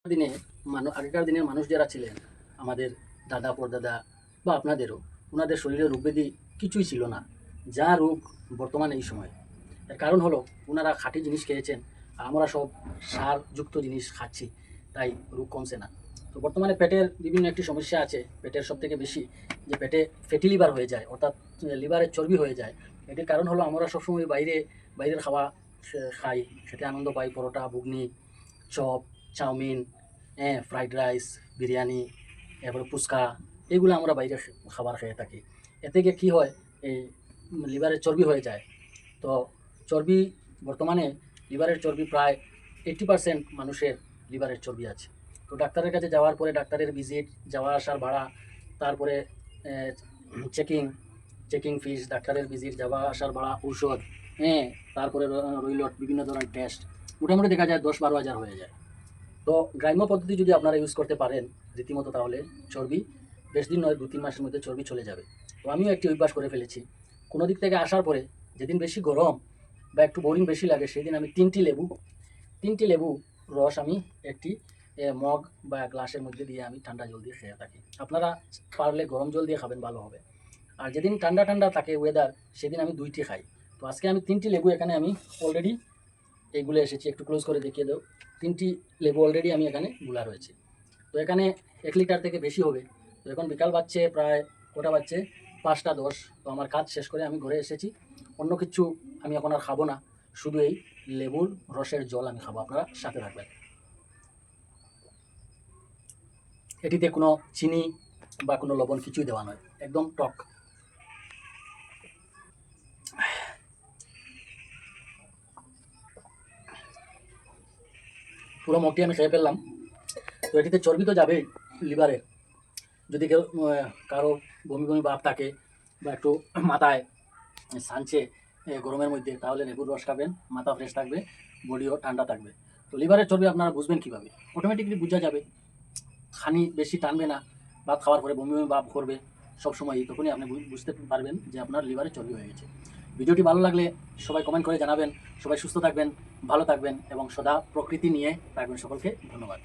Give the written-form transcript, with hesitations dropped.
দিনে আগেকার দিনের মানুষ যারা ছিলেন, আমাদের দাদা পরদাদা বা আপনাদেরও, ওনাদের শরীরে রোগ ব্যাধি কিছুই ছিল না। যা রোগ বর্তমানে এই সময়, এর কারণ হলো ওনারা খাঁটি জিনিস খেয়েছেন, আর আমরা সব সারযুক্ত জিনিস খাচ্ছি, তাই রোগ কমছে না। তো বর্তমানে পেটের বিভিন্ন একটি সমস্যা আছে। পেটের সব থেকে বেশি যে পেটে ফ্যাটি লিভার হয়ে যায়, অর্থাৎ লিভারের চর্বি হয়ে যায়। এটির কারণ হলো আমরা সবসময় বাইরের খাওয়া খাই, খেতে আনন্দ পাই। পরোটা, ঘুগনি, চপ, চাউমিন, হ্যাঁ, ফ্রাইড রাইস, বিরিয়ানি, এরপরে ফুচকা, এগুলো আমরা বাইরে খাবার খেয়ে থাকি। এতে গিয়ে কী হয়, এই লিভারের চর্বি হয়ে যায়। তো চর্বি বর্তমানে লিভারের চর্বি প্রায় 80% মানুষের লিভারের চর্বি আছে। তো ডাক্তারের কাছে যাওয়ার পরে ডাক্তারের ভিজিট, যাওয়া আসার ভাড়া, তারপরে চেকিং চেকিং ফিস, ডাক্তারের ভিজিট, যাওয়া আসার ভাড়া, ঔষধ, হ্যাঁ, তারপরে রইল বিভিন্ন ধরনের টেস্ট, মোটামুটি দেখা যায় 10-12 হাজার হয়ে যায়। তো গ্রাম্য পদ্ধতি যদি আপনারা ইউজ করতে পারেন রীতিমতো, তাহলে চর্বি বেশ দিন নয়, 2-3 মাসের মধ্যে চর্বি চলে যাবে। তো আমিও একটি অভ্যাস করে ফেলেছি। কোনো দিক থেকে আসার পরে যেদিন বেশি গরম বা একটু বোরিং বেশি লাগে, সেদিন আমি 3টি লেবু রস আমি একটি মগ বা গ্লাসের মধ্যে দিয়ে আমি ঠান্ডা জল দিয়ে খেয়ে থাকি। আপনারা পারলে গরম জল দিয়ে খাবেন, ভালো হবে। আর যেদিন ঠান্ডা ঠান্ডা থাকে ওয়েদার, সেদিন আমি 2টি খাই। তো আজকে আমি 3টি লেবু এখানে আমি অলরেডি এইগুলো এসেছি, একটু ক্লোজ করে দেখিয়ে দাও। 3টি লেবু অলরেডি আমি এখানে গুলা রয়েছে। তো এখানে 1 লিটার থেকে বেশি হবে। তো এখন বিকাল বাজছে প্রায়, কটা বাজছে, 5টা 10। তো আমার কাজ শেষ করে আমি ঘরে এসেছি। অন্য কিছু আমি এখন আর খাবো না, শুধু এই লেবুর রসের জল আমি খাবো। আপনারা সাথে থাকবেন। এটিতে কোনো চিনি বা কোনো লবণ কিছুই দেওয়া নয়, একদম টক। পুরো মগটি আমি খেয়ে ফেললাম। তো এটিতে চর্বি তো যাবেই লিভারে। যদি কেউ কারো বমি বমি ভাব থাকে বা একটু মাথায় সানছে গরমের মধ্যে, তাহলে লেবুর রস খাবেন, মাথা ফ্রেশ থাকবে, বডিও ঠান্ডা থাকবে। তো লিভারের চর্বি আপনারা বুঝবেন কীভাবে? অটোমেটিকলি বোঝা যাবে। খানি বেশি টানবে না, ভাত খাওয়ার পরে বমি বমি ভাব করবে সবসময়ই, তখনই আপনি বুঝতে পারবেন যে আপনার লিভারে চর্বি হয়ে গেছে। ভিডিওটি ভালো লাগলে সবাই কমেন্ট করে জানাবেন। সবাই সুস্থ থাকবেন, ভালো থাকবেন এবং সদা প্রকৃতি নিয়ে থাকবেন। সকলকে ধন্যবাদ।